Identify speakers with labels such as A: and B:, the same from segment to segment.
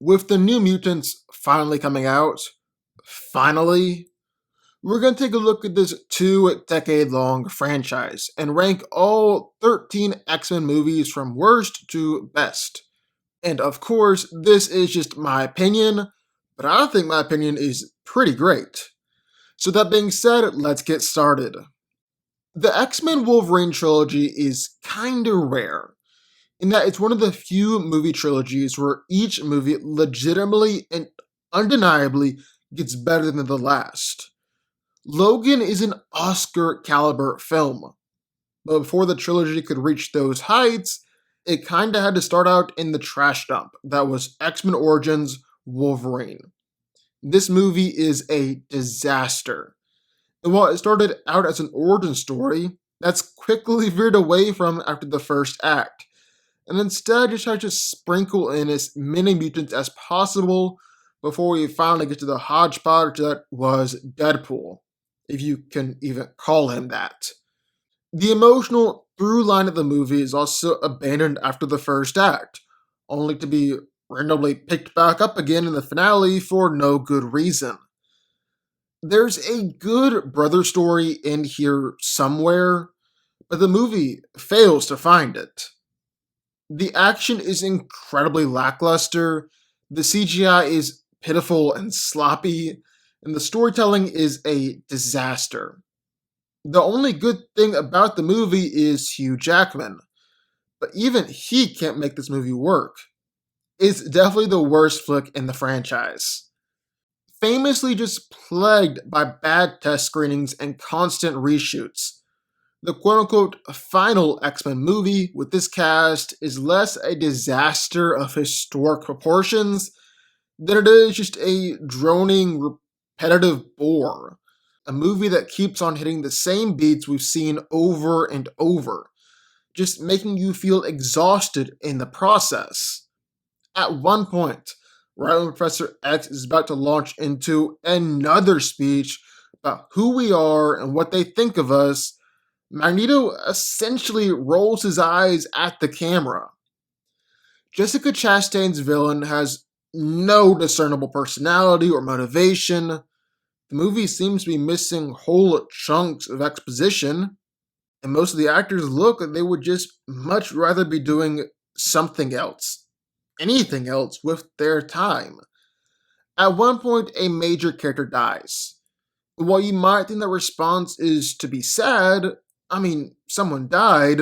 A: With the New Mutants finally coming out, finally, we're going to take a look at this 2 decade long franchise and rank all 13 X-Men movies from worst to best. And of course, this is just my opinion, but I think my opinion is pretty great. So that being said, let's get started. The X-Men Wolverine trilogy is kinda rare, in that it's one of the few movie trilogies where each movie legitimately and undeniably gets better than the last. Logan is an Oscar caliber film, but before the trilogy could reach those heights, it kinda had to start out in the trash dump that was X-Men Origins Wolverine. This movie is a disaster. And while it started out as an origin story, that's quickly veered away from after the first act, and instead just tried to sprinkle in as many mutants as possible before we finally get to the hodgepodge that was Deadpool, if you can even call him that. The emotional through line of the movie is also abandoned after the first act, only to be randomly picked back up again in the finale for no good reason. There's a good brother story in here somewhere, but the movie fails to find it. The action is incredibly lackluster, the CGI is pitiful and sloppy, and the storytelling is a disaster. The only good thing about the movie is Hugh Jackman, but even he can't make this movie work. It's definitely the worst flick in the franchise. Famously just plagued by bad test screenings and constant reshoots, the quote-unquote final X-Men movie with this cast is less a disaster of historic proportions than it is just a droning, repetitive bore. A movie that keeps on hitting the same beats we've seen over and over, just making you feel exhausted in the process. At one point, right when Professor X is about to launch into another speech about who we are and what they think of us, Magneto essentially rolls his eyes at the camera. Jessica Chastain's villain has no discernible personality or motivation. The movie seems to be missing whole chunks of exposition, and most of the actors look like they would just much rather be doing something else, anything else with their time. At one point, a major character dies. While you might think the response is to be sad, someone died,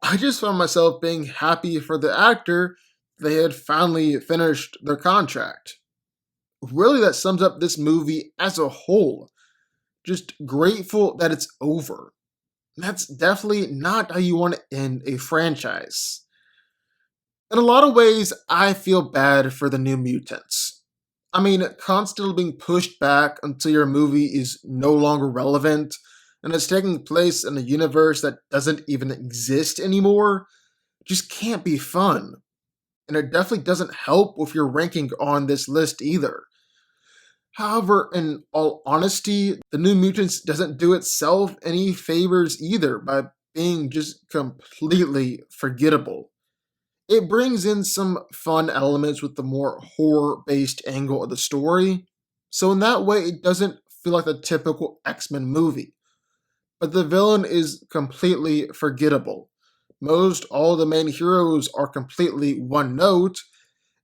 A: I just found myself being happy for the actor they had finally finished their contract. Really, that sums up this movie as a whole. Just grateful that it's over. That's definitely not how you want to end a franchise. In a lot of ways, I feel bad for the New Mutants. Constantly being pushed back until your movie is no longer relevant and it's taking place in a universe that doesn't even exist anymore just can't be fun. And it definitely doesn't help with your ranking on this list either. However, in all honesty, the New Mutants doesn't do itself any favors either by being just completely forgettable. It brings in some fun elements with the more horror-based angle of the story, so in that way it doesn't feel like the typical X-Men movie. But the villain is completely forgettable. Most all the main heroes are completely one note,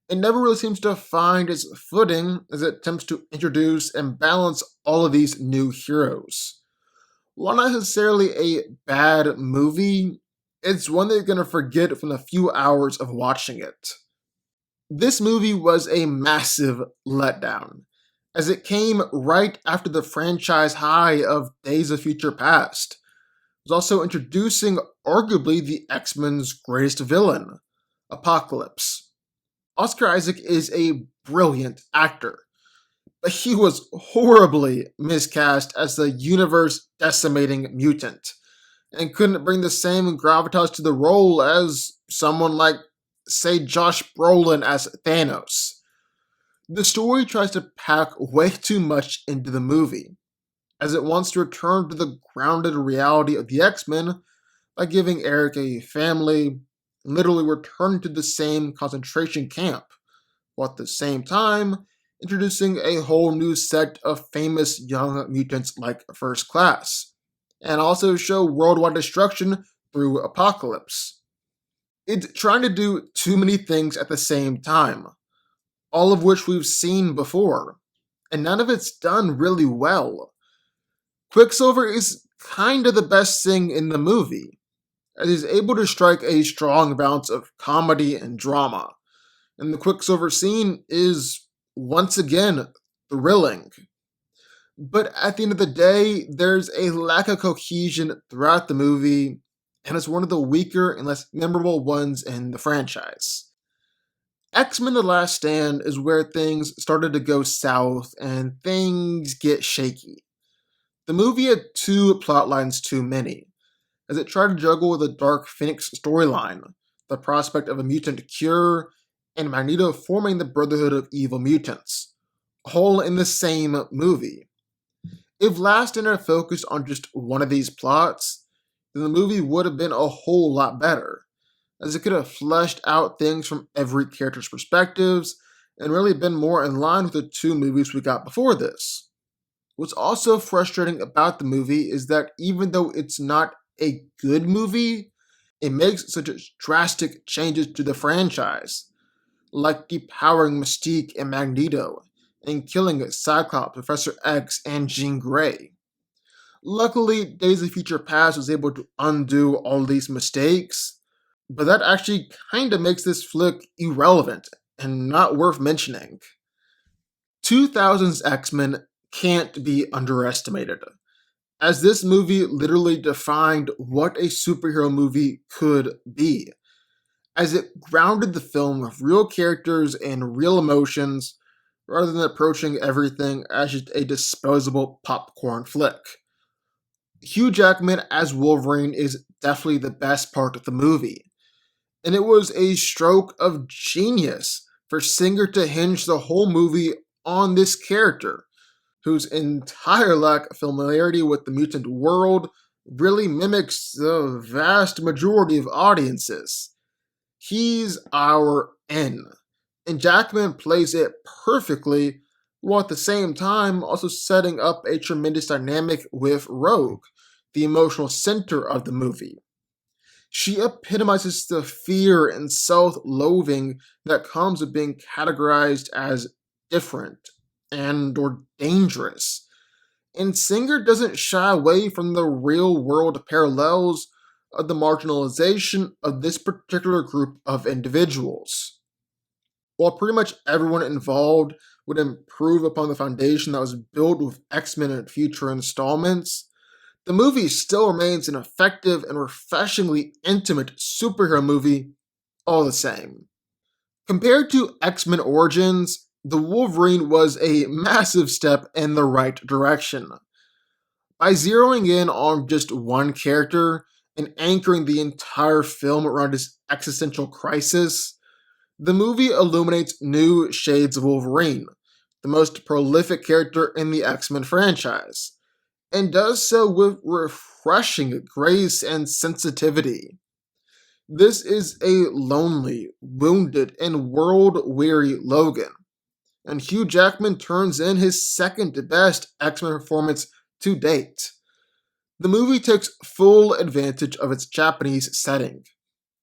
A: and never really seems to find its footing as it attempts to introduce and balance all of these new heroes. While not necessarily a bad movie, it's one that you're going to forget from the few hours of watching it. This movie was a massive letdown, as it came right after the franchise high of Days of Future Past. It was also introducing arguably the X-Men's greatest villain, Apocalypse. Oscar Isaac is a brilliant actor, but he was horribly miscast as the universe-decimating mutant, and couldn't bring the same gravitas to the role as someone like, say, Josh Brolin as Thanos. The story tries to pack way too much into the movie, as it wants to return to the grounded reality of the X-Men by giving Eric a family, literally returning to the same concentration camp, while at the same time introducing a whole new set of famous young mutants like First Class, and also show worldwide destruction through Apocalypse. It's trying to do too many things at the same time, all of which we've seen before, and none of it's done really well. Quicksilver is kind of the best thing in the movie, as he's able to strike a strong balance of comedy and drama, and the Quicksilver scene is, once again, thrilling. But at the end of the day, there's a lack of cohesion throughout the movie, and it's one of the weaker and less memorable ones in the franchise. X Men The Last Stand is where things started to go south and things get shaky. The movie had two plot lines too many, as it tried to juggle the Dark Phoenix storyline, the prospect of a mutant cure, and Magneto forming the Brotherhood of Evil Mutants, all in the same movie. If Last Stand had focused on just one of these plots, then the movie would have been a whole lot better, as it could have fleshed out things from every character's perspectives and really been more in line with the two movies we got before this. What's also frustrating about the movie is that even though it's not a good movie, it makes such drastic changes to the franchise, like depowering Mystique and Magneto, and killing Cyclops, Professor X, and Jean Grey. Luckily, Days of Future Past was able to undo all these mistakes, but that actually kinda makes this flick irrelevant and not worth mentioning. 2000's X-Men can't be underestimated, as this movie literally defined what a superhero movie could be, as it grounded the film with real characters and real emotions rather than approaching everything as just a disposable popcorn flick. Hugh Jackman as Wolverine is definitely the best part of the movie, and it was a stroke of genius for Singer to hinge the whole movie on this character, whose entire lack of familiarity with the mutant world really mimics the vast majority of audiences. He's our N, and Jackman plays it perfectly, while at the same time also setting up a tremendous dynamic with Rogue, the emotional center of the movie. She epitomizes the fear and self-loathing that comes with being categorized as different and or dangerous. And Singer doesn't shy away from the real world parallels of the marginalization of this particular group of individuals. While pretty much everyone involved would improve upon the foundation that was built with X-Men in future installments, the movie still remains an effective and refreshingly intimate superhero movie all the same. Compared to X-Men Origins, The Wolverine was a massive step in the right direction. By zeroing in on just one character and anchoring the entire film around his existential crisis, the movie illuminates new shades of Wolverine, the most prolific character in the X-Men franchise, and does so with refreshing grace and sensitivity. This is a lonely, wounded, and world weary Logan, and Hugh Jackman turns in his second best X-Men performance to date. The movie takes full advantage of its Japanese setting.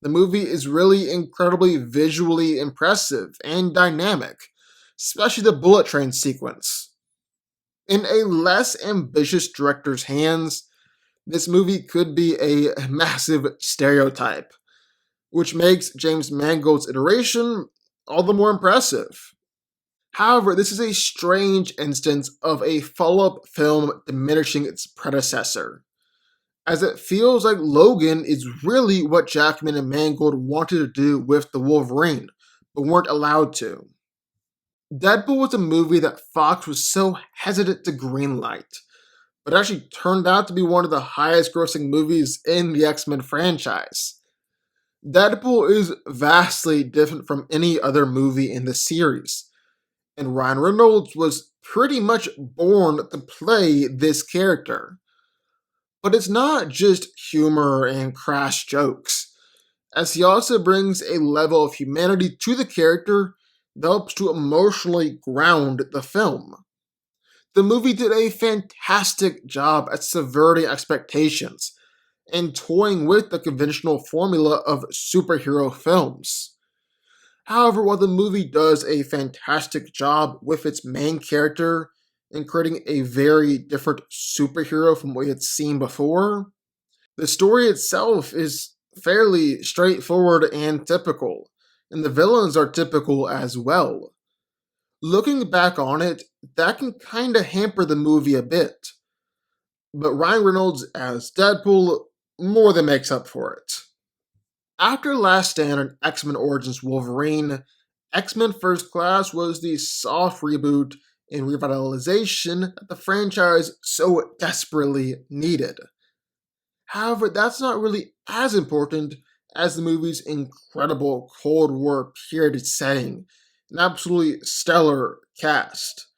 A: The movie is really incredibly visually impressive and dynamic, especially the bullet train sequence. In a less ambitious director's hands, this movie could be a massive stereotype, which makes James Mangold's iteration all the more impressive. However, this is a strange instance of a follow-up film diminishing its predecessor, as it feels like Logan is really what Jackman and Mangold wanted to do with the Wolverine, but weren't allowed to. Deadpool was a movie that Fox was so hesitant to greenlight, but actually turned out to be one of the highest grossing movies in the X-Men franchise. Deadpool is vastly different from any other movie in the series, and Ryan Reynolds was pretty much born to play this character. But it's not just humor and crass jokes, as he also brings a level of humanity to the character that helps to emotionally ground the film. The movie did a fantastic job at subverting expectations and toying with the conventional formula of superhero films. However, while the movie does a fantastic job with its main character in creating a very different superhero from what we had seen before, the story itself is fairly straightforward and typical, and the villains are typical as well. Looking back on it, that can kinda hamper the movie a bit, but Ryan Reynolds as Deadpool more than makes up for it. After Last Stand and X Men Origins Wolverine, X Men First Class was the soft reboot and revitalization that the franchise so desperately needed. However, that's not really as important as the movie's incredible Cold War period setting, an absolutely stellar cast.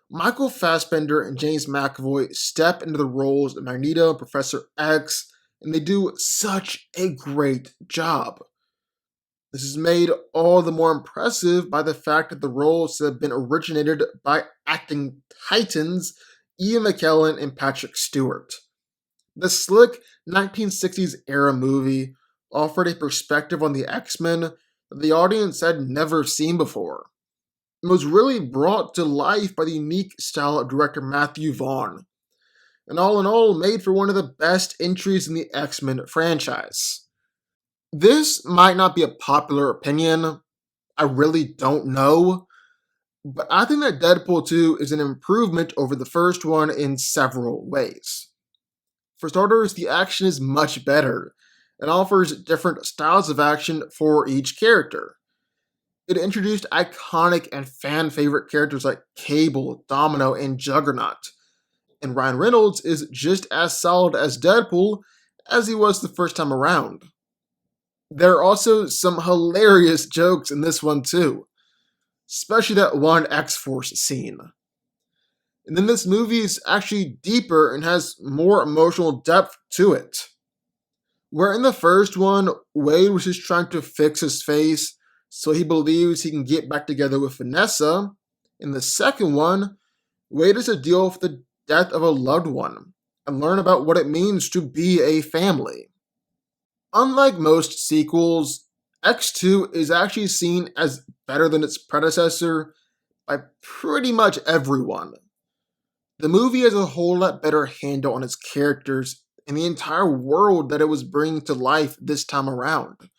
A: Michael Fassbender and James McAvoy step into the roles of Magneto and Professor X, and they do such a great job. This is made all the more impressive by the fact that the roles have been originated by acting titans Ian McKellen and Patrick Stewart. The slick 1960s era movie offered a perspective on the X Men that the audience had never seen before. It was really brought to life by the unique style of director Matthew Vaughn, and all in all, made for one of the best entries in the X Men franchise. This might not be a popular opinion, I really don't know, but I think that Deadpool 2 is an improvement over the first one in several ways. For starters, the action is much better and offers different styles of action for each character. It introduced iconic and fan favorite characters like Cable, Domino, and Juggernaut. And Ryan Reynolds is just as solid as Deadpool as he was the first time around. There are also some hilarious jokes in this one too, especially that one X-Force scene. And then this movie is actually deeper and has more emotional depth to it. Where in the first one, Wade was just trying to fix his face so he believes he can get back together with Vanessa. In the second one, Wade has to deal with the death of a loved one and learn about what it means to be a family. Unlike most sequels, X2 is actually seen as better than its predecessor by pretty much everyone. The movie has a whole lot better handle on its characters and the entire world that it was bringing to life this time around.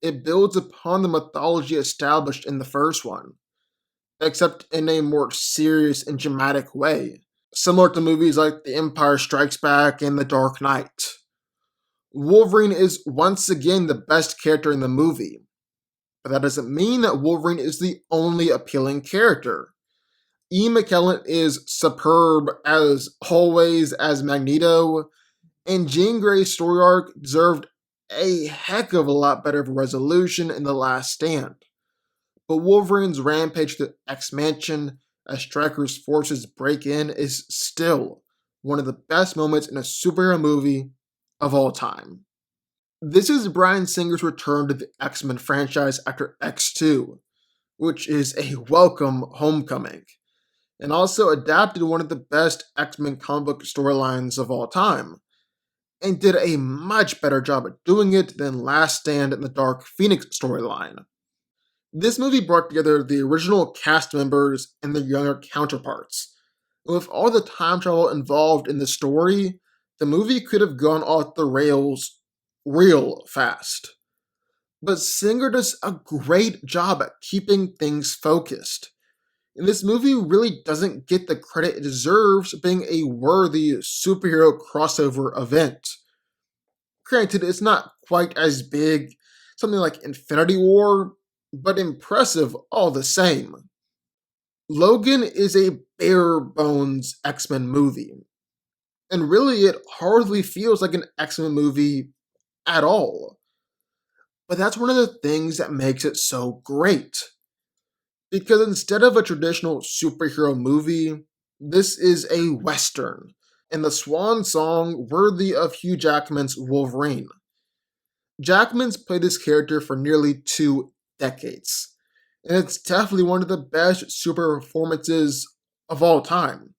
A: It builds upon the mythology established in the first one, except in a more serious and dramatic way, similar to movies like The Empire Strikes Back and The Dark Knight. Wolverine is once again the best character in the movie, but that doesn't mean that Wolverine is the only appealing character. Ian McKellen is superb as always as Magneto, and Jean Grey's story arc deserved a heck of a lot better of a resolution in The Last Stand. But Wolverine's rampage to X Mansion as Stryker's forces break in is still one of the best moments in a superhero movie of all time. This is Bryan Singer's return to the X-Men franchise after X2, which is a welcome homecoming, and also adapted one of the best X-Men comic book storylines of all time, and did a much better job at doing it than Last Stand and the Dark Phoenix storyline. This movie brought together the original cast members and their younger counterparts. And with all the time travel involved in the story, the movie could have gone off the rails real fast. But Singer does a great job at keeping things focused. And this movie really doesn't get the credit it deserves being a worthy superhero crossover event. Granted, it's not quite as big, something like Infinity War, but impressive all the same. Logan is a bare bones X-Men movie, and really it hardly feels like an X-Men movie at all. But that's one of the things that makes it so great. Because instead of a traditional superhero movie, this is a Western, and the swan song worthy of Hugh Jackman's Wolverine. Jackman's played this character for nearly 2 decades, and it's definitely one of the best super performances of all time.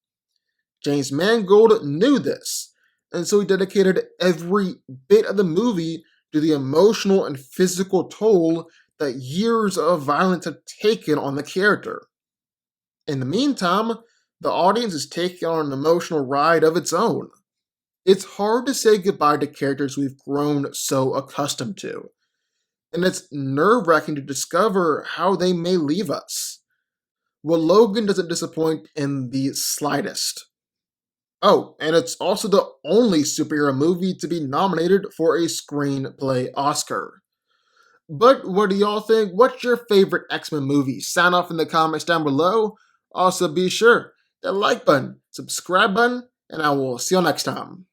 A: James Mangold knew this, and so he dedicated every bit of the movie to the emotional and physical toll that years of violence have taken on the character. In the meantime, the audience is taking on an emotional ride of its own. It's hard to say goodbye to characters we've grown so accustomed to, and it's nerve wracking to discover how they may leave us. Well, Logan doesn't disappoint in the slightest. Oh, and it's also the only superhero movie to be nominated for a screenplay Oscar. But what do y'all think? What's your favorite X-Men movie? Sound off in the comments down below. Also, be sure to like button, subscribe button, and I will see you next time.